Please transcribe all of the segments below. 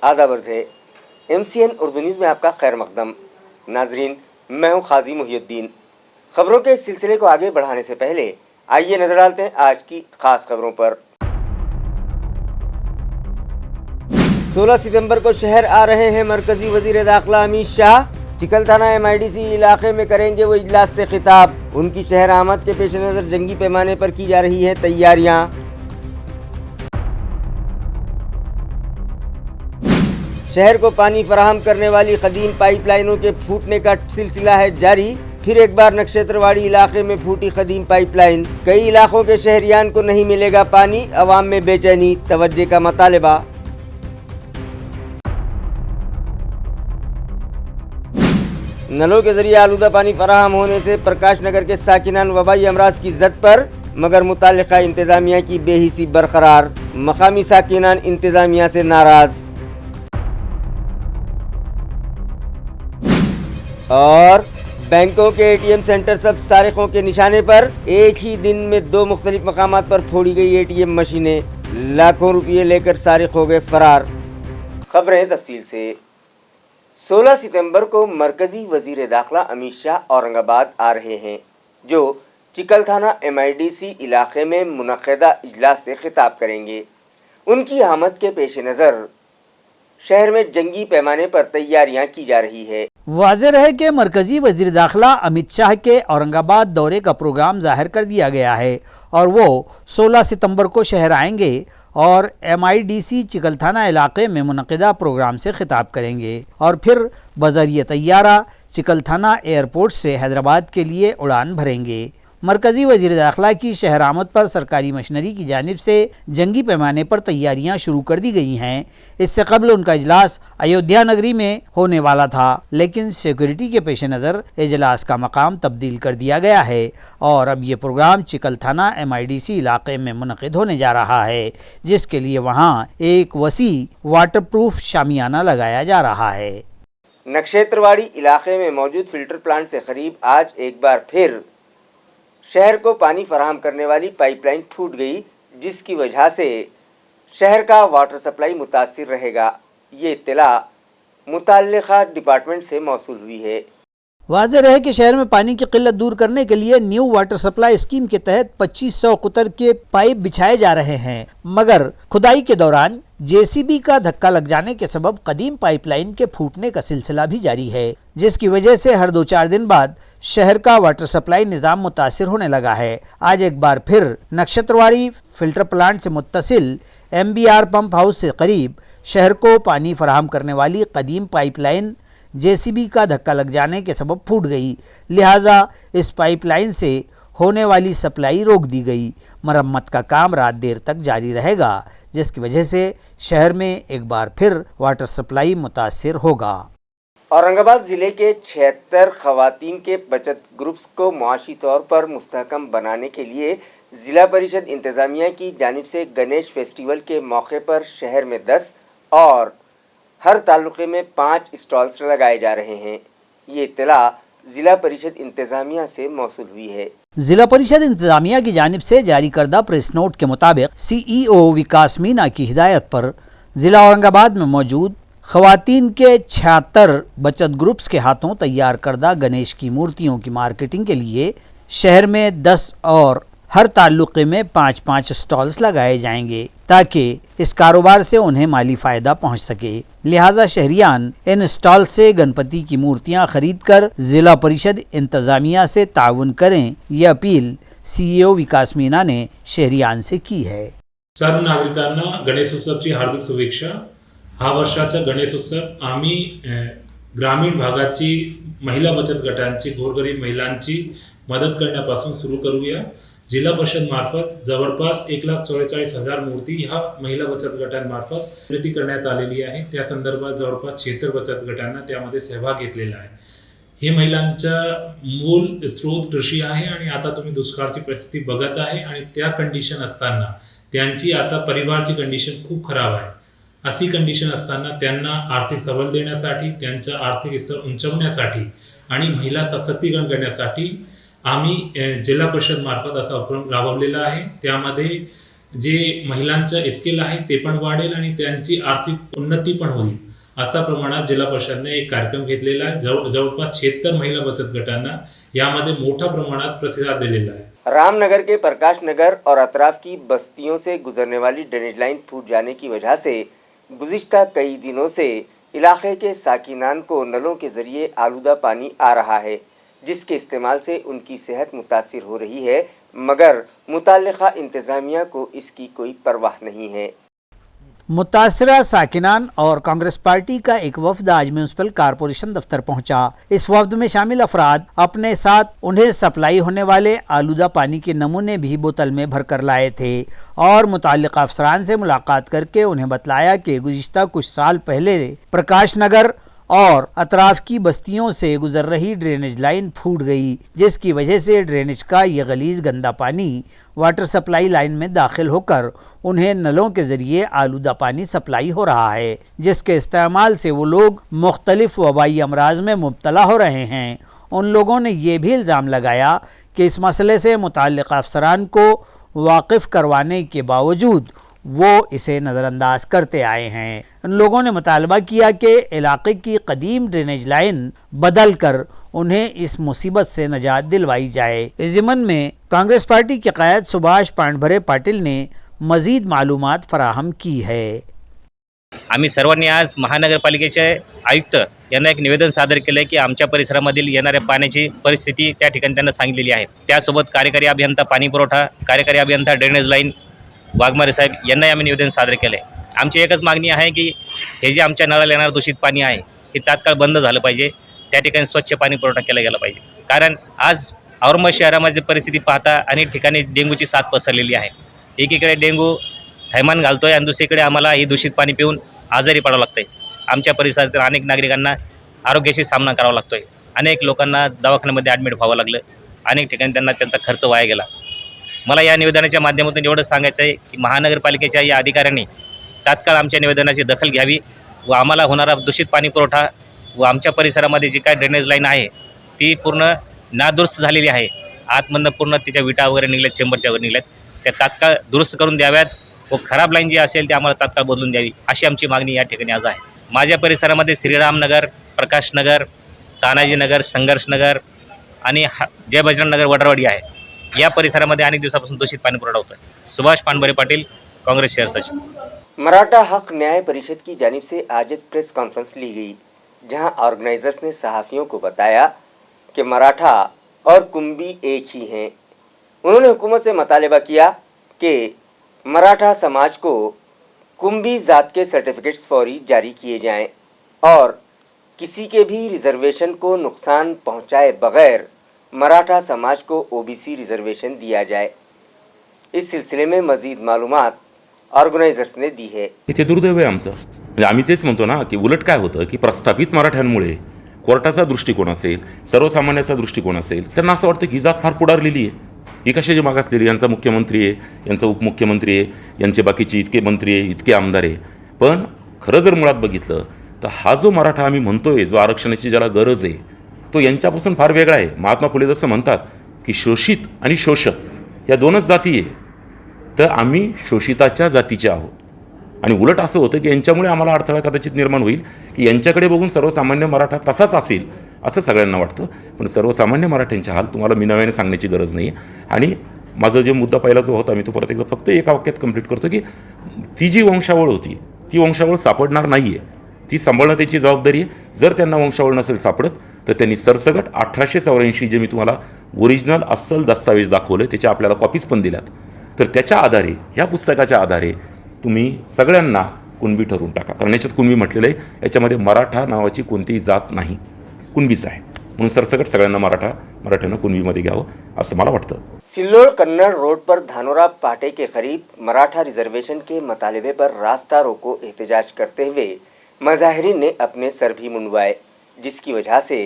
आदाब अर्ज़ है MCN उर्दू न्यूज़ में आपका खैर मकदम। नाजरीन, मैं हूँ खाजी मुहियुद्दीन। खबरों के इस सिलसिले को आगे बढ़ाने से पहले आइए नजर डालते हैं आज की खास खबरों पर। 16 सितंबर को शहर आ रहे हैं मरकजी वजीर दाखिला अमित शाह। चिकलथाना MIDC इलाके में करेंगे वो इजलास से खिताब। उनकी शहर आमद के पेश नज़र जंगी पैमाने पर की जा रही है तैयारियां। शहर को पानी फराहम करने वाली कदीम पाइपलाइनों के फूटने का सिलसिला है जारी। फिर एक बार नक्शेत्रवाड़ी इलाके में फूटी कदीम पाइपलाइन। कई इलाकों के शहरियान को नहीं मिलेगा पानी, अवाम में बेचैनी, तवज्जो का मुतालबा। नलों के जरिए आलूदा पानी फराहम होने से प्रकाश नगर के साकिनान वबाई अमराज की जद पर, मगर मुतालिका इंतजामिया की बेहिसी बरकरार। मकामी साकिनान इंतजामिया से नाराज। और बैंकों के ATM सेंटर सब सारिकों के निशाने पर। एक ही दिन में 2 मुख्तलिफ मकामात पर फोड़ी गई ATM मशीनें। लाखों रुपये लेकर सारिक हो गए फरार। खबरें तफसील से। 16 सितंबर को मरकजी वजीर दाखिला अमित शाह औरंगाबाद आ रहे हैं, जो चिकलथाना MIDC इलाके में मुनक्किदा इजलास से खिताब करेंगे। उनकी आमद के पेश नज़र शहर में जंगी पैमाने पर तैयारियां की जा रही है। वाज़ेह है कि मरकजी वज़ीर दाखिला अमित शाह के औरंगाबाद दौरे का प्रोग्राम जाहिर कर दिया गया है और वो 16 सितंबर को शहर आएंगे और MIDC चिकलथाना इलाके में मुनक़िदा प्रोग्राम से खिताब करेंगे और फिर बज़रिए तैयारा चिकलथाना एयरपोर्ट से हैदराबाद के उड़ान उड़ान भरेंगे। मरकजी वज़ीर दाखिला की शहर आमद पर सरकारी मशीनरी की जानिब से जंगी पैमाने पर तैयारियां शुरू कर दी गई हैं। इससे कबल उनका इजलास अयोध्या नगरी में होने वाला था, लेकिन सिक्योरिटी के पेश नज़र इजलास का मकाम तब्दील कर दिया गया है और अब ये प्रोग्राम चिकलथाना MIDC इलाके में मुनक़िद होने जा रहा है, जिसके लिए वहाँ एक वसी वाटर प्रूफ शामियाना लगाया जा रहा है। नक्शेत्रवाड़ी इलाके में मौजूद फिल्टर प्लांट से करीब आज एक बार फिर शहर को पानी फराहम करने वाली पाइपलाइन फूट गई, जिसकी वजह से शहर का वाटर सप्लाई मुतासिर रहेगा। ये इत्तला मुताल्लिका डिपार्टमेंट से मौसूल हुई है। वाज़ेह है कि शहर में पानी की किल्लत दूर करने के लिए न्यू वाटर सप्लाई स्कीम के तहत 2500 कुतर के पाइप बिछाए जा रहे हैं, मगर खुदाई के दौरान JCB का धक्का लग जाने के सबब कदीम पाइपलाइन के फूटने का सिलसिला भी जारी है, जिसकी वजह से हर 2-4 दिन बाद शहर का वाटर सप्लाई निज़ाम मुतासिर होने लगा है। आज एक बार फिर नक्षत्रवाड़ी फिल्टर प्लांट से मुत्तसिल MBR पंप हाउस से करीब शहर को पानी फराहम करने वाली कदीम पाइपलाइन JCB का धक्का लग जाने के सबब फूट गई, लिहाजा इस पाइपलाइन से होने वाली सप्लाई रोक दी गई। मरम्मत का काम रात देर तक जारी रहेगा, जिसकी वजह से शहर में एक बार फिर वाटर सप्लाई मुतासिर होगा। औरंगाबाद ज़िले के 76 खवातीन के बचत ग्रुप्स को मुआशी तौर पर मुस्तहकम बनाने के लिए ज़िला परिषद इंतज़ामिया की जानिब से गणेश फेस्टिवल के मौके पर शहर में 10 और हर तालुके में 5 स्टॉल्स लगाए जा रहे हैं। ये इत्तला ज़िला परिषद इंतज़ामिया से मौसूल हुई है। ज़िला परिषद इंतज़ामिया की जानिब से जारी करदा प्रेस नोट के मुताबिक CEO विकास मीना की हिदायत पर ज़िला औरंगाबाद में मौजूद खवातीन के 76 बचत ग्रुप्स के हाथों तैयार करदा गणेश की मूर्तियों की मार्केटिंग के लिए शहर में 10 और हर ताल्लुके में 5-5 स्टॉल्स लगाए जाएंगे, ताकि इस कारोबार से उन्हें माली फ़ायदा पहुंच सके। लिहाजा शहरियान इन स्टॉल से गणपति की मूर्तियां खरीद कर ज़िला परिषद इंतज़ामिया से ताउन करें, यह अपील CEO विकास मीना ने शहरियान से की है। सर्व नागरिकांना गणेशोत्सवाची हार्दिक शुभेच्छा। हा वर्षाचा गणेशोत्सव आम्ही ग्रामीण भागाची महिला बचत गटांची, गोरगरीब महिलांची मदत करण्यापासून सुरू करूया। जिल्हा परिषद मार्फत जवळपास 1,44,000 मूर्ती ह्या महिला बचत गटांमार्फत खरेदी करण्यात आलेली आहे। त्या संदर्भात जवळपास 76 बचत गटांना त्यामध्ये सहभाग घेतलेला आहे। हे महिलांचा मूल स्रोत कृषी आहे आणि आता तुम्ही दुष्काळाची परिस्थिती बघत आहे आणि त्या कंडिशन असताना त्यांची आता परिवारची कंडिशन खूप खराब आहे। अशी कंडिशन असताना त्यांना आर्थिक सबल देण्यासाठी, त्यांचा आर्थिक स्तर उंचावण्यासाठी आणि महिला सशक्तीकरण करण्यासाठी आम्ही जिल्हा परिषद मार्फत असा उपक्रम राबवलेला आहे। त्यामध्ये जे महिलांचं स्किल आहे ते पण वाढेल आणि त्यांची आर्थिक उन्नती पण होईल असा प्रमाणात जिल्हा परिषदने एक कार्यक्रम घेतलेला आहे. जवळपास 76 महिला बचत गटांना यामध्ये मोठ्या प्रमाणात प्रतिसाद दिलेला आहे. रामनगर के प्रकाश नगर और अतराफ की बस्तियों से गुजरने वाली ड्रेनेज लाइन फूट जाने की वजह से गुज़िश्ता कई दिनों से इलाके के साकिनान को नलों के ज़रिए आलूदा पानी आ रहा है, जिसके इस्तेमाल से उनकी सेहत मुतासिर हो रही है, मगर मुताल्लिक़ा इंतज़ामिया को इसकी कोई परवाह नहीं है। मुतासरा साकिनान और कांग्रेस पार्टी का एक वफद आज म्यूनसिपल कारपोरेशन दफ्तर पहुंचा। इस वफद में शामिल अफराद अपने साथ उन्हें सप्लाई होने वाले आलूदा पानी के नमूने भी बोतल में भर कर लाए थे और मुताल्लिक़ अफसरान से मुलाकात करके उन्हें बतलाया कि गुज़िश्ता कुछ साल पहले प्रकाश नगर और अतराफ की बस्तियों से गुजर रही ड्रेनेज लाइन फूट गई, जिसकी वजह से ड्रेनेज का ये गलीज गंदा पानी वाटर सप्लाई लाइन में दाखिल होकर उन्हें नलों के ज़रिए आलूदा पानी सप्लाई हो रहा है, जिसके इस्तेमाल से वो लोग मुख्तलिफ वबाई अमराज में मुब्तला हो रहे हैं। उन लोगों ने ये भी इल्ज़ाम लगाया कि इस मसले से मुताल्लिक़ अफसरान को वाकिफ़ करवाने के बावजूद वो इसे नज़रअंदाज करते आए हैं। उन लोगों ने मुतालबा किया कि इलाके की कदीम ड्रेनेज लाइन बदल कर उन्हें इस मुसीबत से निजात दिलवाई जाए। इस ज़िमन में कांग्रेस पार्टी के क़ायद सुभाष पांडभरे पाटिल ने मज़ीद मालूमात फराहम की है। आम्ही सर्वांनी आज महानगरपालिकेचे आयुक्त यांना एक निवेदन सादर केलं आहे की आमच्या परिसरामधील येणाऱ्या पाण्याची परिस्थिती त्या ठिकाणी त्यांना सांगितलेली आहे। त्यासोबत कार्यकारी अभियंता पाणी पुरवठा, कार्यकारी अभियंता ड्रेनेज लाईन वाघमारे साहेब यांनाही आम्ही निवेदन सादर केलं आहे। आमची एकच मागणी आहे की हे जे आमच्या नळाला येणारं दूषित पाणी आहे हे तात्काळ बंद झालं पाहिजे, त्या ठिकाणी स्वच्छ पाणी पुरवठा केला गेला पाहिजे। कारण आज औरंगाबाद शहरामध्ये परिस्थिती पाहता अनेक ठिकाणी डेंग्यूची साथ पसरलेली आहे। एकीकडे डेंग्यू थैमान घालतोय आणि दुसरीकडे आम्हाला हे दूषित पाणी पिऊन आजारी पडावं लागतंय। आमच्या परिसरातील अनेक नागरिकांना आरोग्याशी सामना करावा लागतोय। अनेक लोकांना दवाखान्यामध्ये ॲडमिट व्हावं लागलं, अनेक ठिकाणी त्यांना त्यांचा खर्च वाया गेला। मला या निवेदनाच्या माध्यमातून एवढं सांगायचं आहे की महानगरपालिकेच्या या अधिकाऱ्यांनी तात्काळ आमच्या निवेदनाची दखल घ्यावी व आम्हाला होणारा दूषित पाणी पुरवठा व आमच्या परिसरामध्ये जी काय ड्रेनेज लाईन आहे ती पूर्ण नादुरुस्त झालेली आहे, आतमधनं पूर्ण तिच्या विटा वगैरे निघल्यात, चेंबरच्या वगैरे निघल्यात, त्या तात्काळ दुरुस्त करून द्याव्यात व खराब लाईन जी असेल ती आम्हाला तात्काळ बदलून द्यावी अशी आमची मागणी या ठिकाणी आज आहे। माझ्या परिसरामध्ये श्रीरामनगर, प्रकाशनगर, तानाजीनगर, संघर्षनगर आणि जय बजरंग नगर वडरवाडी आहे। या परिसरामध्ये अनेक दिवसापासून दूषित पाणी पुरवठा होता है। सुभाष पांडभरे पाटिल, कांग्रेस शहर सचिव। मराठा हक न्याय परिषद की जानिब से आज एक प्रेस कॉन्फ्रेंस ली गई, जहां ऑर्गेनाइजर्स ने सहाफ़ियों को बताया कि मराठा और कुंभी एक ही हैं। उन्होंने हुकूमत से मुतालबा किया कि मराठा समाज को कुंभी ज़ात के सर्टिफिकेट्स फौरी जारी किए जाएं और किसी के भी रिजर्वेशन को नुकसान पहुंचाए बगैर मराठा समाज को ओबीसी रिजर्वेशन दिया जाए। इस सिलसिले में मज़ीद मालूमात ऑर्गेनाइजर्स ने दी है। इथे दुर्दैव आहे आमचं, म्हणजे आम्ही तेच म्हणतो ना की उलट काय होतं की प्रस्थापित मराठ्यांमुळे कोर्टाचा दृष्टिकोन असेल, सर्वसामान्याचा दृष्टिकोन असेल, त्यांना असं वाटतं की ही जात फार पुढारलेली आहे, ही कशाची मागासलेली, यांचा मुख्यमंत्री आहे, यांचा उपमुख्यमंत्री आहे, यांचे बाकीचे इतके मंत्री आहे, इतके आमदार आहे। पण खरं जर मुळात बघितलं तर हा जो मराठा आम्ही म्हणतोय, जो आरक्षणाची ज्याला गरज आहे, तो यांच्यापासून फार वेगळा आहे। महात्मा फुले जसं म्हणतात की शोषित आणि शोषक या दोनच जाती आहे, तर आम्ही शोषिताच्या जातीचे आहोत। आणि उलट असं होतं की यांच्यामुळे आम्हाला अडथळा कदाचित निर्माण होईल की यांच्याकडे बघून सर्वसामान्य मराठा तसाच असेल असं सगळ्यांना वाटतं, पण सर्वसामान्य मराठ्यांचे हाल तुम्हाला मी नव्याने सांगण्याची गरज नाही आहे। आणि माझा जे मुद्दा पहिला जो होता मी तो परत एकदा फक्त एका वाक्यात कंप्लीट करतो की ती जी वंशावळ होती ती वंशावळ सापडणार नाही आहे, ती सांभाळणं त्यांची जबाबदारी आहे। जर त्यांना वंशावळ नसेल सापडत तर त्यांनी सरसकट 1884 जे मी तुम्हाला ओरिजिनल अस्सल दस्तावेज दाखवले त्याच्या आपल्याला कॉपीज पण दिल्यात, तर त्याच्या आधारे, ह्या पुस्तकाच्या आधारे तुम्ही सगळ्यांना कुणबी ठरवून टाका। कारण याच्यात कुणबी म्हटलेलं आहे, याच्यामध्ये मराठा नावाची कोणतीही जात नाही, कुणबीच आहे, म्हणून सरसकट सगळ्यांना मराठ्यांना कुणबीमध्ये घ्यावं असं मला वाटतं। सिल्लोड कन्नड़ रोड पर धानोरा पाटे के करीब मराठा रिजर्वेशन के मुतालबे पर रास्ता रोको एहतजाज करते हुए मुजाहिरीन ने अपने सर भी मुंडवाए, जिसकी वजह से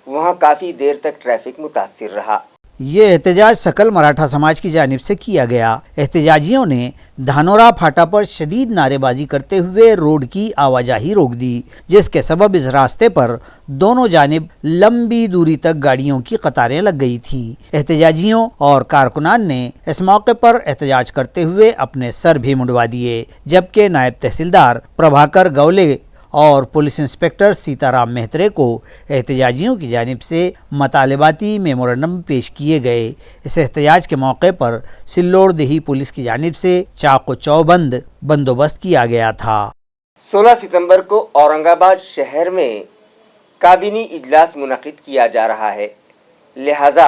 वहां काफ़ी देर तक ट्रैफिक मुतासिर रहा। ये एहतजाज सकल मराठा समाज की जानिब से किया गया। एहतजाजियों ने धानोरा फाटा पर शदीद नारेबाजी करते हुए रोड की आवाजाही रोक दी, जिसके सबब इस रास्ते पर दोनों जानिब लंबी दूरी तक गाड़ियों की कतारें लग गई थीं। एहतजाजियों और कारकुनान ने इस मौके पर एहतजाज करते हुए अपने सर भी मुंडवा दिए, जबकि नायब तहसीलदार प्रभाकर गवले और पुलिस इंस्पेक्टर सीताराम मेहत्रे को एहतजाजियों की जानिब से मतालबाती मेमोरेंडम पेश किए गए। इस एहतजाज के मौके पर सिल्लोड़ देही पुलिस की जानिब से चाको चौबंद बंदोबस्त किया गया था। 16 सितंबर को औरंगाबाद शहर में काबीनी इजलास मुनक़िद किया जा रहा है, लिहाजा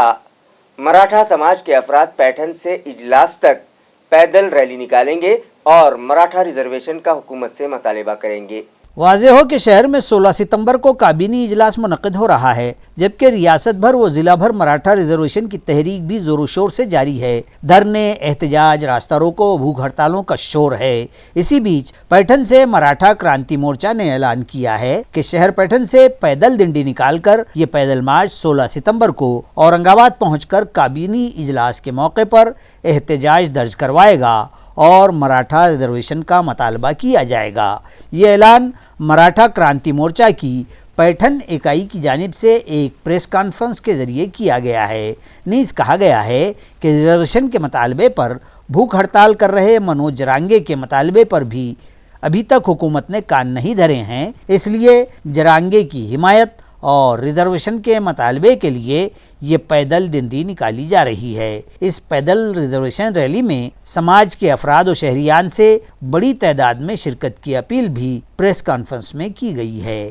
मराठा समाज के अफराद पैठन से इजलास तक पैदल रैली निकालेंगे और मराठा रिजर्वेशन का हुकूमत से मुतालबा करेंगे। वाज़ेह हो कि शहर में 16 सितंबर को काबीनी इजलास मुनक़िद हो रहा है, जबकि रियासत भर व ज़िला भर मराठा रिजर्वेशन की तहरीक भी ज़ोरों शोर से जारी है। धरने, एहतजाज, रास्ता रोको, भूख हड़तालों का शोर है। इसी बीच पैठन से मराठा क्रांति मोर्चा ने ऐलान किया है कि शहर पैठन से पैदल दिंडी निकालकर ये पैदल मार्च 16 सितंबर को औरंगाबाद पहुँचकर काबीनी इजलास के मौके पर एहतजाज दर्ज करवाएगा और मराठा रिजर्वेशन का मुतालबा किया जाएगा। ये ऐलान मराठा क्रांति मोर्चा की पैठन इकाई की जानिब से एक प्रेस कॉन्फ्रेंस के ज़रिए किया गया है। नीज़ कहा गया है कि रिजर्वेशन के मुतालबे पर भूख हड़ताल कर रहे मनोज जरांगे के मुतालबे पर भी अभी तक हुकूमत ने कान नहीं धरे हैं, इसलिए जरांगे की हिमायत और रिजर्वेशन के मुतालबे के लिए ये पैदल दिंडी निकाली जा रही है। इस पैदल रिजर्वेशन रैली में समाज के अफराद और शहरियान से बड़ी तादाद में शिरकत की अपील भी प्रेस कॉन्फ्रेंस में की गई है।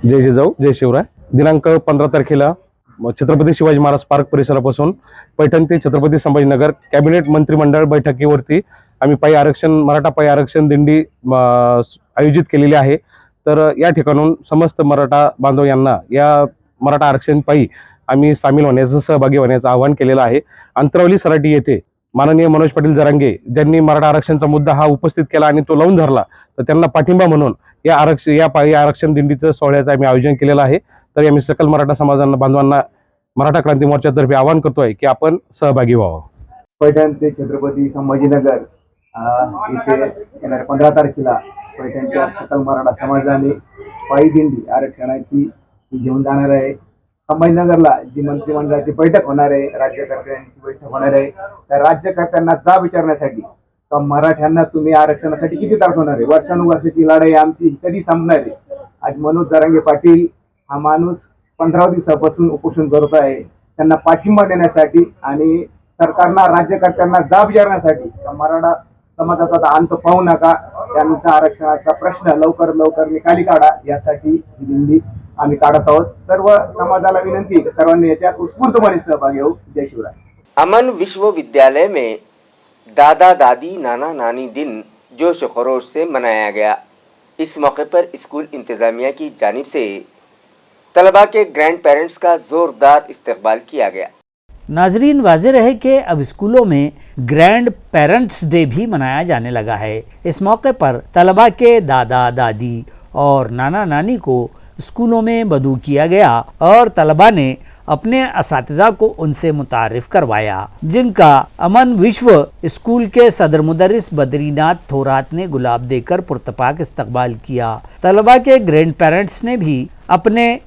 जय जिजाऊ जय शिवराय। दिनांक 15 तारखेला छत्रपती शिवाजी महाराज पार्क परिसरापासून पैठण ते छत्रपती संभाजीनगर कॅबिनेट मंत्रिमंडळ बैठकीवरती आम्ही पायी आरक्षण मराठा पायी आरक्षण दिंडी आयोजित केलेली आहे। तर या ठिकाणून समस्त मराठा बांधव यांना या मराठा आरक्षण पायी आम्ही सामील होण्याचं सहभागी होण्याचं आवाहन केलेलं आहे। अंतरावली सराटी येथे माननीय मनोज पाटील जरांगे ज्यांनी मराठा आरक्षणचा मुद्दा हा उपस्थित केला आणि तो लावून धरला, तर त्यांना पाठिंबा म्हणून या पायी आरक्षण दिंडीचं सोहळ्याचं आम्ही आयोजन केलेलं आहे। तर आम्ही सकल मराठा समाजांना बांधवांना मराठा क्रांती मोर्चातर्फे आवाहन करतोय की आपण सहभागी व्हावं। पैठण ते छत्रपती संभाजीनगर इथे येणाऱ्या 15 तारखेला पैठणच्या सकल मराठा समाजाने पायी दिंडी आरक्षणाची घेऊन जाणार आहे। संभाजीनगरला जी मंत्रिमंडळाची बैठक होणार आहे, राज्यकर्त्यांची बैठक होणार आहे, त्या राज्यकर्त्यांना जाब विचारण्यासाठी मराठ्यांना तुम्ही आरक्षणासाठी किती त्रास होणार आहे, वर्षानुवर्षाची लढाई आमची कधी संपणार आहे। आज मनोज जरांगे पाटील हा माणूस 15 दिवसापासून उपोषण करत आहे, त्यांना पाठिंबा देण्यासाठी आणि सरकारना राज्यकर्त्यांना जाब विचारण्यासाठी मराठा समाजाचा अंत पाहू नका, त्यांचा आरक्षणाचा प्रश्न लवकर निकाली काढा, यासाठी ही दिंडी आम्ही काढत आहोत। सर्व समाजाला विनंती आहे सर्वांनी याच्यात उत्स्फूर्तपणे सहभागी हो। जय शिवराय। अमन विश्वविद्यालय में दादा दादी नाना नानी दिन जोश व खरोश से मनाया गया। इस मौके पर स्कूल इंतज़ामिया की जानिब से तलबा के ग्रैंड पेरेंट्स का ज़ोरदार इस्तकबाल किया गया। नाजरीन, वाज़ेह रहे कि अब स्कूलों में ग्रैंड पेरेंट्स डे भी मनाया जाने लगा है। इस मौके पर तलबा के दादा दादी और नाना नानी को स्कूलों में मदऊ किया गया और तलबा ने अपने असातिज़ा को उनसे मुतारिफ करवाया, जिनका अमन विश्व स्कूल के सदर मुदर्रिस बद्रीनाथ थोरात ने गुलाब देकर पुरतपाक इस्तकबाल किया। तलबा के ग्रैंड पेरेंट्स ने भी अपने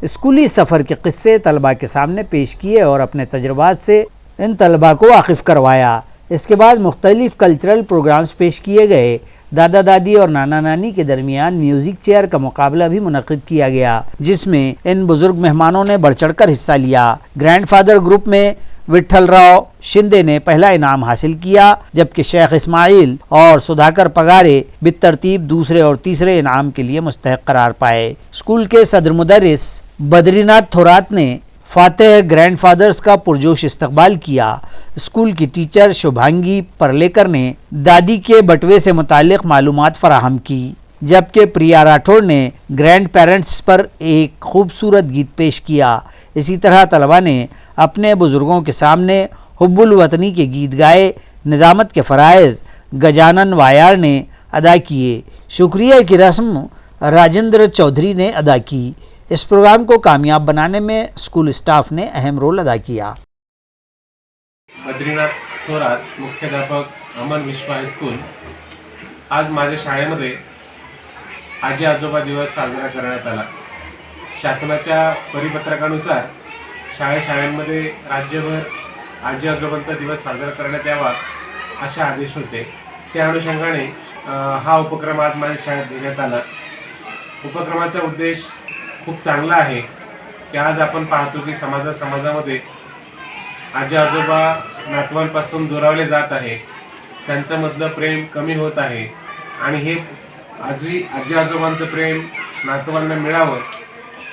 स्कूली सफ़र के किस्से तलबा के सामने पेश किए और अपने तजुर्बात से इन तलबा को वाकिफ़ करवाया। इसके बाद मुख्तलिफ़ कल्चरल प्रोग्राम्स पेश किए गए। दादा दादी और नाना नानी के दरमियान म्यूज़िक चेयर का मुकाबला भी मुनक़िद किया गया, जिसमें इन बुज़ुर्ग मेहमानों ने बढ़ चढ़ कर हिस्सा लिया। ग्रैंडफादर ग्रुप में विठ्ठलराव शिंदे ने पहला इनाम हासिल किया, जबकि शेख इस्माइल और सुधाकर पगारे बितरतीब दूसरे और तीसरे इनाम के लिए मुस्तहक़ करार पाए। स्कूल के सदर मुदर्रिस बद्रीनाथ थोरात ने फातेह ग्रैंडफादर्स का पुरजोश इस्तकबाल किया। स्कूल की टीचर शुभांगी परलेकर ने दादी के बटवे से मुतालिक मालूमात फराहम की, जबकि प्रिया राठौड़ ने ग्रैंड पेरेंट्स पर एक खूबसूरत गीत पेश किया। इसी तरह तलबा ने अपने बुज़ुर्गों के सामने हुब्बुल वतनी के गीत गाए। निज़ामत के फ़राइज़ गजानन वायार ने अदा किए। शुक्रिया की रस्म राजेंद्र चौधरी ने अदा की। इस प्रोग्राम को कामयाब बनाने में स्कूल स्टाफ ने अहम रोल अदा किया। बद्रीनाथ थोरात, मुख्याध्यापक अमन विश्व हायस्कूल. आज माझ्या शाळेमध्ये आजी आजोबा दिवस साजरा करण्यात आला. शासनाच्या परिपत्रकानुसार शाळांमध्ये राज्यभर आजी आजोबांचा दिवस साजरा करण्यात यावा असे आदेश होते. त्या अनुषंगाने हा उपक्रम आज माझ्या शाळेत घेण्यात आला. उपक्रमाचा उद्देश खूप चांगला आहे की आज आपण पाहतो की समाजामध्ये आजी आजोबा नातवांपासून दुरावले जात आहे, त्यांच्यामधलं प्रेम कमी होत आहे आणि हे आजी आजोबांचं प्रेम नातवांना मिळावं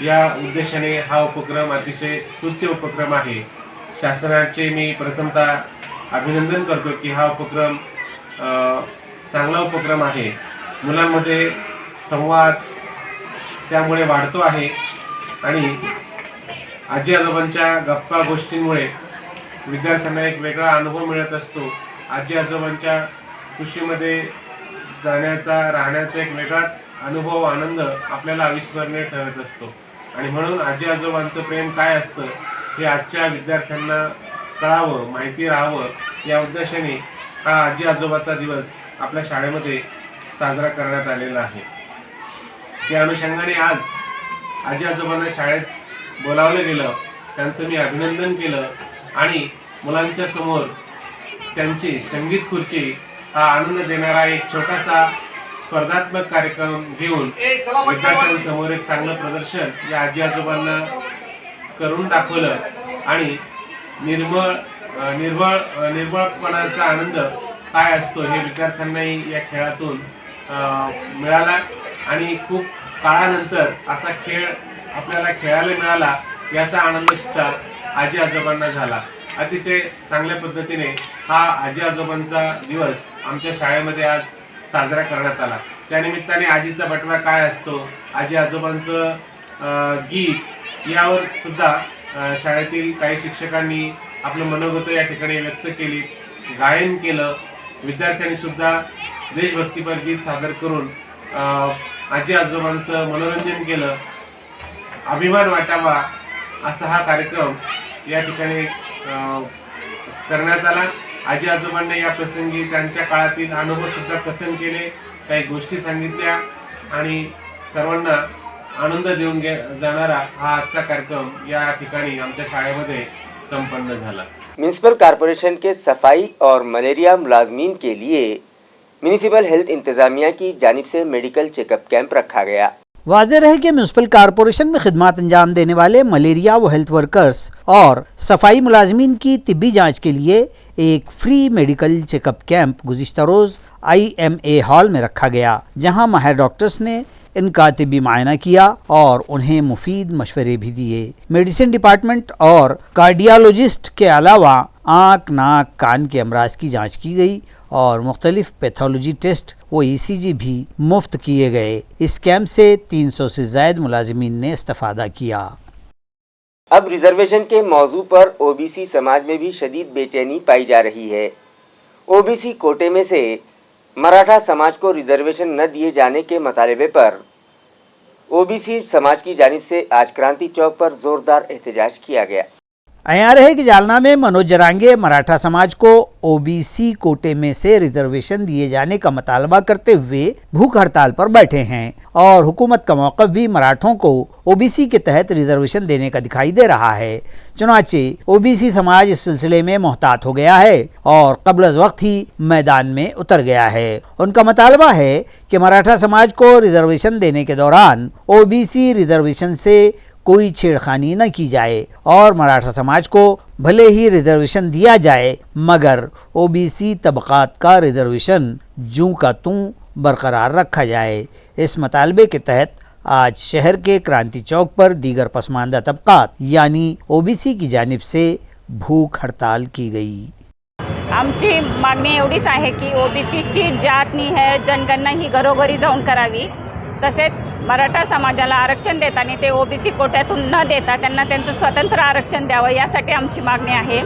या उद्देशाने हा उपक्रम अतिशय स्तुत्य उपक्रम आहे. शासनाचे मी प्रथमतः अभिनंदन करतो की हा उपक्रम चांगला उपक्रम आहे. मुलांमध्ये संवाद त्यामुळे वाढतो आहे आणि आजी आजोबांच्या गप्पा गोष्टींमुळे विद्यार्थ्यांना एक वेगळा अनुभव मिळत असतो. आजी आजोबांच्या कुशीमध्ये जाण्याचा, राहण्याचा एक वेगळाच अनुभव, आनंद आपल्याला अविस्मरणीय ठरत असतो आणि म्हणून आजी आजोबांचं प्रेम काय असतं हे आजच्या विद्यार्थ्यांना कळावं, माहिती राहावं या उद्देशाने हा आजी आजोबाचा दिवस आपल्या शाळेमध्ये साजरा करण्यात आलेला आहे. त्या अनुषंगाने आज आजी आजोबांना शाळेत बोलावलं गेलं, त्यांचं मी अभिनंदन केलं आणि मुलांच्या समोर त्यांची संगीत खुर्ची हा आनंद देणारा एक छोटासा स्पर्धात्मक कार्यक्रम घेऊन विद्यार्थ्यांसमोर एक चांगलं प्रदर्शन या आजी आजोबांना करून दाखवलं आणि निर्मळपणाचा आनंद काय असतो हे विद्यार्थ्यांनाही या खेळातून मिळाला आणि खूप काळानंतर असा खेळ आपल्याला खेळायला मिळाला याचा आनंद सुद्धा आजी आजोबांना झाला. अतिशय चांगल्या पद्धतीने हा आजी आजोबांचा दिवस आमच्या शाळेमध्ये आज साजरा करण्यात आला. त्यानिमित्ताने आजीचा बटवा काय असतो, आजी आजोबांचं गीत यावर सुद्धा शाळेतील काही शिक्षकांनी आपलं मनोगत या ठिकाणी व्यक्त केली, गायन केलं. विद्यार्थ्यांनी सुद्धा देशभक्तीपर गीत सादर करून आजी आजोबांचं मनोरंजन केलं. अभिमान वाटावा असा हा कार्यक्रम या ठिकाणी करण्यात आला. आजी आजोबांनी या प्रसंगी त्यांच्या काळातील अनुभव सुद्धा कथन केले, काही गोष्टी सांगितल्या आणि सर्वांना आनंद देऊन जाणारा हा आजचा कार्यक्रम या ठिकाणी आमच्या शाळेमध्ये संपन्न झाला. म्यूनिसिपल कॉरपोरेशन के सफाई और मलेरिया मुलाजमीन के लिए म्यूनिसिपल हेल्थ इंतजामिया की जानिब से मेडिकल चेकअप कैंप रखा गया. वाज़ेह रहे कि म्यूनसिपल कॉरपोरेशन में खिदमत अंजाम देने वाले मलेरिया व हेल्थ वर्कर्स और सफाई मुलाजमीन की तिब्बी जांच के लिए एक फ्री मेडिकल चेकअप कैंप गुज़िश्ता रोज़ IMA हॉल में रखा गया, जहां माहिर डॉक्टर्स ने इनका तिब्बी मायना किया और उन्हें मुफीद मशवरे भी दिए. मेडिसिन डिपार्टमेंट और कार्डियोलॉजिस्ट के अलावा आँख, नाक, कान के अमराज की जांच की गई और मुख्तलिफ पैथोलॉजी टेस्ट व ECG भी मुफ्त किए गए. इस कैंप से 300 से ज़ायद मुलाजमीन ने इस्तिफ़ादा किया. अब रिजर्वेशन के मौजू पर OBC समाज में भी शदीद बेचैनी पाई जा रही है. OBC कोटे में से मराठा समाज को रिजर्वेशन न दिए जाने के मुतालबे पर OBC समाज की जानिब से आज क्रांति चौक पर ज़ोरदार एहतजाज किया गया. अयार है कि जालना में मनोज जरांगे मराठा समाज को OBC कोटे में से रिजर्वेशन दिए जाने का मुतालबा करते हुए भूख हड़ताल पर बैठे हैं और हुकूमत का मौक़िफ़ भी मराठों को OBC के तहत रिजर्वेशन देने का दिखाई दे रहा है. चुनांचे OBC समाज इस सिलसिले में मोहतात हो गया है और क़ब्ल अज़ वक्त ही मैदान में उतर गया है. उनका मुतालबा है कि मराठा समाज को रिजर्वेशन देने के दौरान OBC रिजर्वेशन से कोई छेड़खानी न की जाए और मराठा समाज को भले ही रिजर्वेशन दिया जाए मगर OBC तबक़ात का रिजर्वेशन जूं का तूं बरकरार रखा जाए. इस मुतालबे के तहत आज शहर के क्रांति चौक पर दीगर पसमानदा तबक़ात यानी OBC की जानिब से भूख हड़ताल की गई. आमची मागणी एवढीच आहे की OBCची जातनी है जनगणना ही घरोघरी जाऊन करावी. तसेच मराठा समाजाला आरक्षण देताना ते OBC कोट्यातून न देता त्यांना त्यांचं स्वतंत्र आरक्षण द्यावं यासाठी आमची मागणी आहे.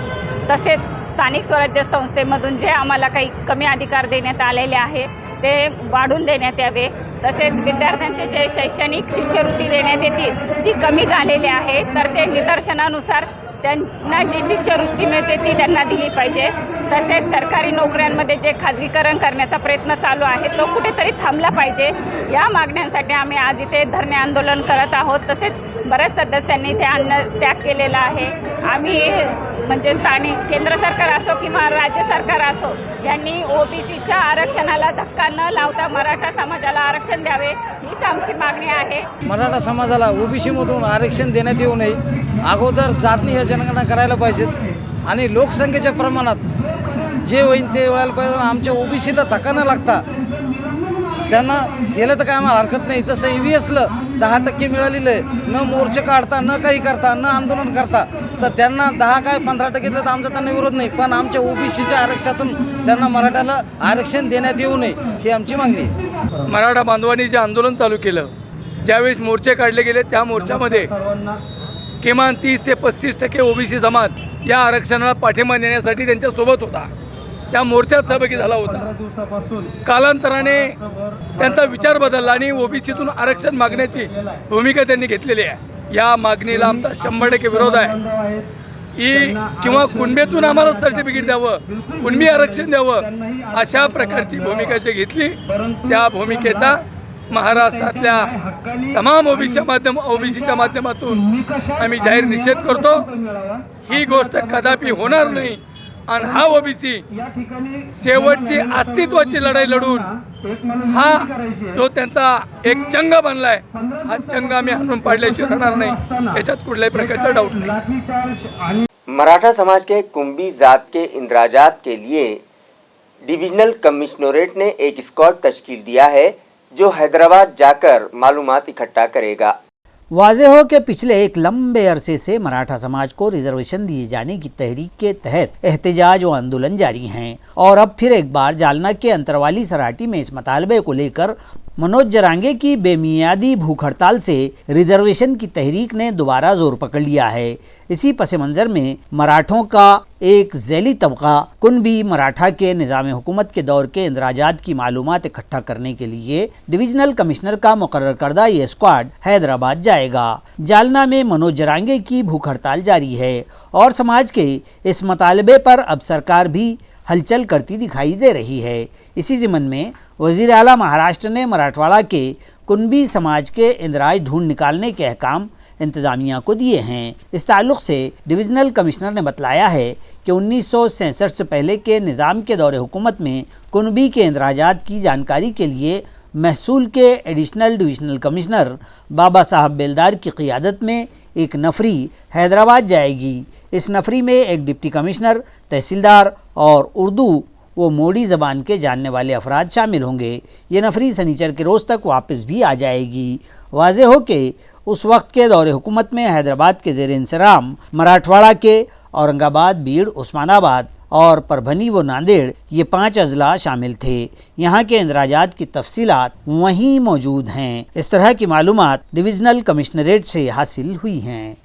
तसेच स्थानिक स्वराज्य संस्थेमधून जे आम्हाला काही कमी अधिकार देण्यात आलेले आहे ते वाढून देण्यात यावे. तसेच विद्यार्थ्यांचे जे शैक्षणिक शिष्यवृत्ती देण्यात येतील ती कमी झालेली आहे तर ते निदर्शनानुसार त्यांना जी शिष्यवृत्ती मिळते ती त्यांना दिली पाहिजे. तसेच सरकारी नोकऱ्यांमध्ये जे खाजगीकरण करण्याचा प्रयत्न चालू आहे तो कुठेतरी थांबला पाहिजे. या मागण्यांसाठी आम्ही आज इथे धरणे आंदोलन करत आहोत. तसेच बऱ्याच सदस्यांनी इथे अन्न त्याग केलेला आहे. आम्ही म्हणजे स्थानिक केंद्र सरकार असो किंवा राज्य सरकार असो यांनी ओबीसीच्या आरक्षणाला धक्का न लावता मराठा समाजाला आरक्षण द्यावे हीच आमची मागणी आहे. मराठा समाजाला ओबीसीमधून आरक्षण देण्यात येऊ नये. अगोदर जातनीय जनगणना करायला पाहिजेत आणि लोकसंख्येच्या प्रमाणात जे होईल ते व्हायला पाहिजे. आमच्या ओबीसीला धक्का न लागता त्यांना गेलं तर काय आम्हाला हरकत नाही. जसं EVSला 10% मिळालेलं आहे, न मोर्चे काढता न काही करता न आंदोलन करता, तर त्यांना 10 काय 15% दिलं तर आमचा त्यांना विरोध नाही. पण आमच्या ओबीसीच्या आरक्षणातून त्यांना मराठ्याला आरक्षण देण्यात येऊ नये ही आमची मागणी आहे. मराठा बांधवांनी जे आंदोलन चालू केलं, ज्यावेळेस मोर्चे काढले गेले त्या मोर्चामध्ये किमान 30 ते 35% ओबीसी समाज या आरक्षणाला पाठिंबा देण्यासाठी त्यांच्यासोबत होता. त्या मोर्चात सहभागी झाला होता. कालांतराने त्यांचा विचार बदलला आणि ओबीसीतून आरक्षण मागण्याची भूमिका त्यांनी घेतलेली आहे. या मागणीला आमचा 100% विरोध आहे. किंवा कुणबीतून आम्हाला सर्टिफिकेट द्यावं, कुणबी आरक्षण द्यावं अशा प्रकारची भूमिका जी घेतली त्या भूमिकेचा महाराष्ट्रातल्या तमाम ओबीसीच्या माध्यमातून आम्ही जाहीर निषेध करतो. ही गोष्ट कदापि होणार नाही आणि हा ओबीसी शेवटची अस्तित्वाची लढाई लढून हा जो त्यांचा एक चंग बनलाय, हा चंग आम्ही हाणून पाडल्याशिवाय राहणार नाही, याच्यात कुठल्याही प्रकारचा डाऊट नाही. मराठा समाज के कुंभी जात के इंदराजात के लिए डिविजनल कमिश्नरेट ने एक स्क्वाड तश्कील दिया है जो हैदराबाद जाकर मालूमात इकट्ठा करेगा. वाज़ेह हो कि पिछले एक लंबे अरसे से मराठा समाज को रिजर्वेशन दिए जाने की तहरीक के तहत एहतजाज व आंदोलन जारी हैं और अब फिर एक बार जालना के अंतरवाली सराटी में इस मतालबे को लेकर मनोज जरांगे की बेमियादी भूख हड़ताल से रिजर्वेशन की तहरीक ने दोबारा जोर पकड़ लिया है. इसी पस मंज़र में मराठों का एक झैली तबका कुनबी मराठा के निज़ाम हुकूमत के दौर के इंदराजात की मालूमात इकट्ठा करने के लिए डिविजनल कमिश्नर का मुकर्रर करदा ये स्क्वाड हैदराबाद जाएगा. जालना में मनोज जरांगे की भूख हड़ताल जारी है और समाज के इस मतालबे पर अब सरकार भी हलचल करती दिखाई दे रही है. इसी ज़िमन में वज़ीर आला महाराष्ट्र ने मराठवाड़ा के कुनबी समाज के इंदराज ढूंढ निकालने के अहकाम इंतज़ामिया को दिए हैं. इस ताल्लुक़ से डिविज़नल कमिश्नर ने बतलाया है कि 1967 से पहले के निज़ाम के दौरे हुकूमत में कुनबी के इंदराजात की जानकारी के लिए महसूल के एडिशनल डिविजनल कमिश्नर बाबा साहब बेलदार की क़ियादत में एक नफरी हैदराबाद जाएगी. इस नफरी में एक डिप्टी कमिश्नर, तहसीलदार और उर्दू व मोड़ी ज़बान के जानने वाले अफराद शामिल होंगे. ये नफरी सनीचर के रोज़ तक वापस भी आ जाएगी. वाज़ेह हो कि उस वक्त के दौरे हुकूमत में हैदराबाद के ज़ेर इंसराम मराठवाड़ा के औरंगाबाद, बीड़, उस्मानाबाद और परभनी व नांदेड़ ये 5 अजला शामिल थे. यहाँ के इंदराजात की तफसीलात वहीं मौजूद हैं. इस तरह की मालूमात डिविजनल कमिश्नरेट से हासिल हुई हैं.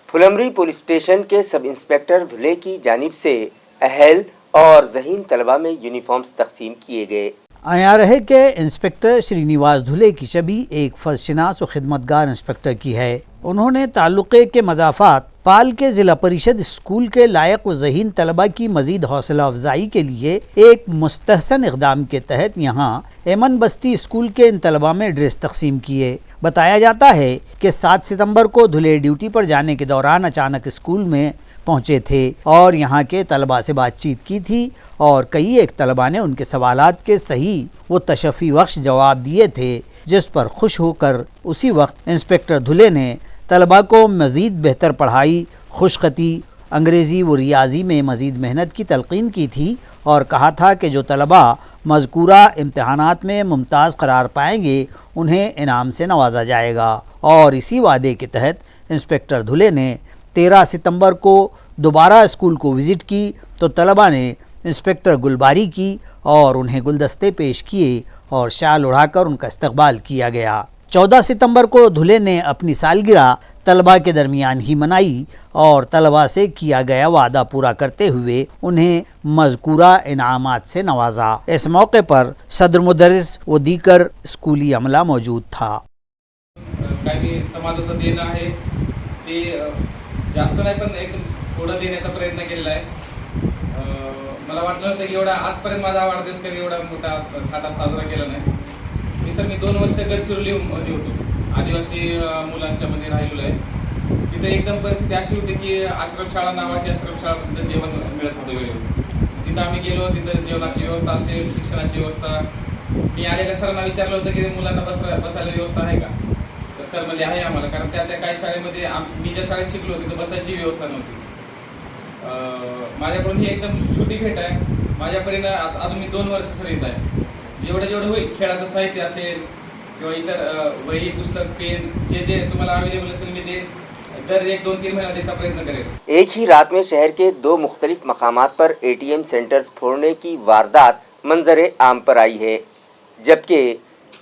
फुलमरी पुलिस स्टेशन के सब इंस्पेक्टर धुले की जानिब से अहल और ज़हीन तलबा में यूनिफॉर्म्स तकसीम किए गए. आया रहे कि इंस्पेक्टर श्रीनिवास धुले की छवि एक फर्जशनास और खिदमतगार इंस्पेक्टर की है. उन्होंने ताल्लुक़े के मदाफ़ात पाल के ज़िला परिषद स्कूल के लायक व ज़हीन तलबा की मज़ीद हौसला अफजाई के लिए एक मुस्तहसन इक़दाम के तहत यहाँ एमन बस्ती स्कूल के इन तलबा में ड्रेस तकसीम किए. बताया जाता है कि 7 सितंबर को धुले ड्यूटी पर जाने के दौरान अचानक स्कूल में पहुँचे थे और यहाँ के तलबा से बातचीत की थी और कई एक तलबा ने उनके सवालात के सही व तशफ़ी बख्श जवाब दिए थे, जिस पर खुश होकर उसी वक्त इंस्पेक्टर धुले ने तलबा को मज़ीद बेहतर पढ़ाई, खुशखती, अंग्रेज़ी व रियाजी में मज़ीद मेहनत की तलक़ीन की थी और कहा था कि जो तलबा मज़कूरा इम्तहानात में मुमताज़ करार पाएंगे उन्हें इनाम से नवाजा जाएगा. और इसी वादे के तहत इंस्पेक्टर धुले ने 13 सितंबर को दोबारा स्कूल को विज़िट की तो तलबा ने इंस्पेक्टर गुलबारी की और उन्हें गुलदस्ते पेश किए और शाल उड़ाकर उनका इस्तकबाल किया गया. 14 सितंबर को धुले ने अपनी सालगिरह तलबा के दरमियान ही मनाई और तलबा से किया गया वादा पूरा करते हुए उन्हें मज़कूरा इनामात से नवाजा. इस मौके पर सदर मुदर्रिस व दीकर स्कूली अमला मौजूद था. काही समाजाचं देणं आहे ते जास्त नाही पण एक थोडं देण्याचा प्रयत्न केलेला आहे. मला वाटलं होतं की एवढा आजपर्यंत माझा वाढदिवस कधी एवढा मोठा थाटात साजरा केला नाही. मी 2 वर्ष गडचिरोलीमध्ये होतो, आदिवासी मुलांच्या मध्ये राहिलेलो आहे. तिथे एकदम परिस्थिती अशी होती की आश्रमशाळा नावाची आश्रमशाळा तिथं जेवण मिळत होतं वेळेवर. तिथं आम्ही गेलो, तिथं जेवणाची व्यवस्था असेल, शिक्षणाची व्यवस्था. मी आलेल्या सरांना विचारलं होतं की मुलांना बसायला व्यवस्था आहे का, तर सर म्हणजे आहे आम्हाला, कारण त्या काही शाळेमध्ये मी ज्या शाळेत शिकलो तिथं बसायची व्यवस्था नव्हती. माझ्याकडून ही एकदम छोटी भेट आहे. माझ्यापर्यंत अजून मी 2 वर्ष सर येत आहे. जेवढं होईल खेळाचं साहित्य असेल किंवा इतर वही पुस्तक पेन जे तुम्हाला अवेलेबल असेल मी ते दर 1-2-3 महीना देने का प्रयत्न करें। एक ही रात में शहर के 2 मुख्तलिफ मकामात पर ATM सेंटर्स फोड़ने की वारदात मंजरे आम पर आई है, जबकि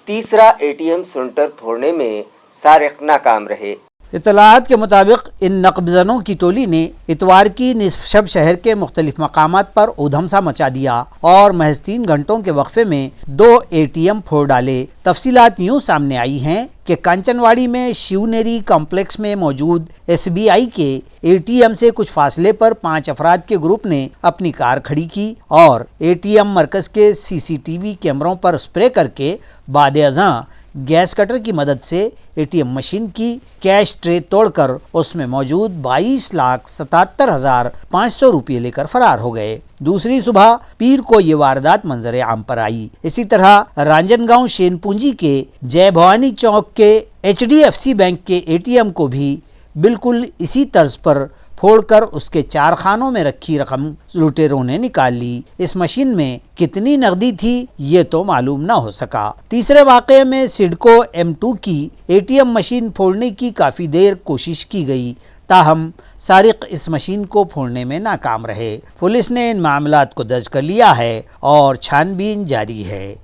तीसरा ATM सेंटर फोड़ने में सारिक नाकाम रहे। इतलात के मुताबिक इन नकबजनों की टोली ने इतवार की निसफ शब शहर के मुख्तलिफ मकामात पर उधमसा मचा दिया और महज 3 घंटों के वक्फे में 2 ATM फोड़ डाले। तफसीलात यूँ सामने आई हैं कि कांचनवाड़ी में शिवनेरी कॉम्प्लेक्स में मौजूद SBI के ATM से कुछ फासले पर 5 अफराद के ग्रुप ने अपनी कार खड़ी की और ATM मरकज़ के CCTV कैमरों पर स्प्रे करके बाद अज़ां गैस कटर की मदद से ATM मशीन की कैश ट्रे तोड़कर उसमें मौजूद 22,77,500 रुपये लेकर फरार हो गए। दूसरी सुबह पीर को ये वारदात मंजर आम पर आई। इसी तरह रांजनगांव शेनपुंजी के जय भवानी चौक के HDFC बैंक के ATM को भी बिल्कुल इसी तर्ज पर फोड़कर उसके 4 खानों में रखी रकम लुटेरों ने निकाल ली। इस मशीन में कितनी नकदी थी ये तो मालूम न हो सका। तीसरे वाक़े में सिडको M2 की ATM मशीन फोड़ने की काफ़ी देर कोशिश की गई, ताहम सारिक इस मशीन को फोड़ने में नाकाम रहे। पुलिस ने इन मामलात को दर्ज कर लिया है और छानबीन जारी है।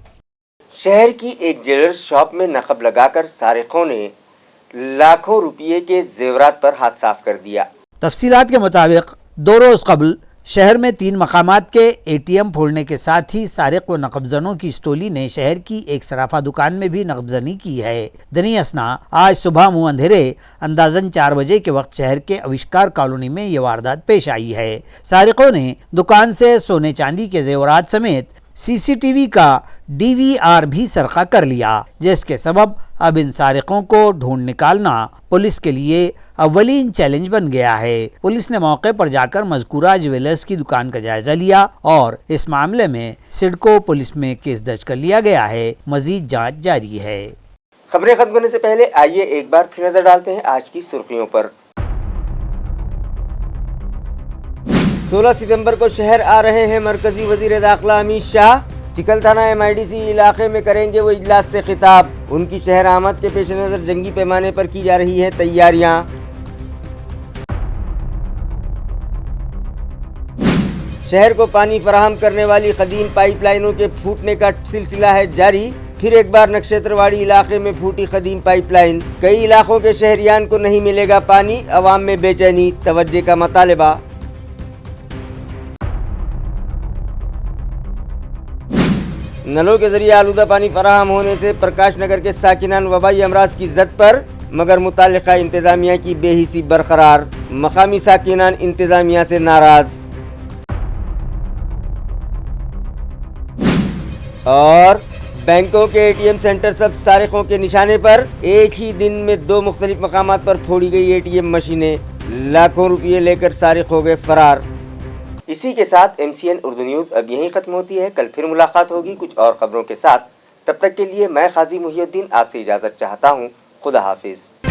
शहर की एक ज्वेलर्स शॉप में नकब लगाकर सारिकों ने लाखों रुपये के जेवरात पर हाथ साफ कर दिया। तफसीलात के मुताबिक 2 रोज़ कबल शहर में 3 मकामात के ATM फोड़ने के साथ ही सारिक व नकबजनों की इस टोली ने शहर की एक सराफा दुकान में भी नकबजनी की है। दनी असना आज सुबह मुँह अंधेरे अंदाजन 4 बजे के वक्त शहर के आविष्कार कॉलोनी में ये वारदात पेश आई है। सारिकों ने दुकान से सोने चांदी के जेवरात समेत CCTV का DVR भी सरका कर लिया, जिसके सबब अब इन सारिकों को ढूंढ निकालना पुलिस के लिए अव्वलीन चैलेंज बन गया है। पुलिस ने मौके पर जाकर मज़कूरा ज्वेलर्स की दुकान का जायजा लिया और इस मामले में सिडको पुलिस में केस दर्ज कर लिया गया है। मजीद जांच जारी है। खबरें खत्म करने से पहले आइए एक बार फिर नजर डालते हैं आज की सुर्खियों पर। 16 सितंबर को शहर आ रहे हैं मरकजी वजीर दाखिला अमित शाह। चिकलथाना MIDC इलाके में करेंगे वो इजलास से खिताब। उनकी शहर आमद के पेश नज़र जंगी पैमाने पर की जा रही है तैयारियां। शहर को पानी फराहम करने वाली कदीम पाइपलाइनों के फूटने का सिलसिला है जारी। फिर एक बार नक्षत्रवाड़ी इलाके में फूटी कदीम पाइपलाइन। कई इलाकों के शहरियान को नहीं मिलेगा पानी, अवाम में बेचैनी, तवज्जो का मुतालबा। नलों के जरिए आलूदा पानी फराहम होने से प्रकाश नगर के साकिनान वबाई अमराज की जद पर, मगर मुतालिका इंतजामिया की बेहिसी बरकरार। मकामी साकिनान इंतजामिया से नाराज। और बैंकों के ATM सेंटर सब सारिकों के निशाने पर। एक ही दिन में 2 मुख्तलिफ मकामात पर फोड़ी गई ATM मशीनें। लाखों रुपये लेकर सारिक हो गए फरार। इसी के साथ MCN उर्दू न्यूज़ अब यहीं ख़त्म होती है। कल फिर मुलाकात होगी कुछ और ख़बरों के साथ। तब तक के लिए मैं काजी मुहिउद्दीन आपसे इजाज़त चाहता हूँ। खुदा हाफिज़।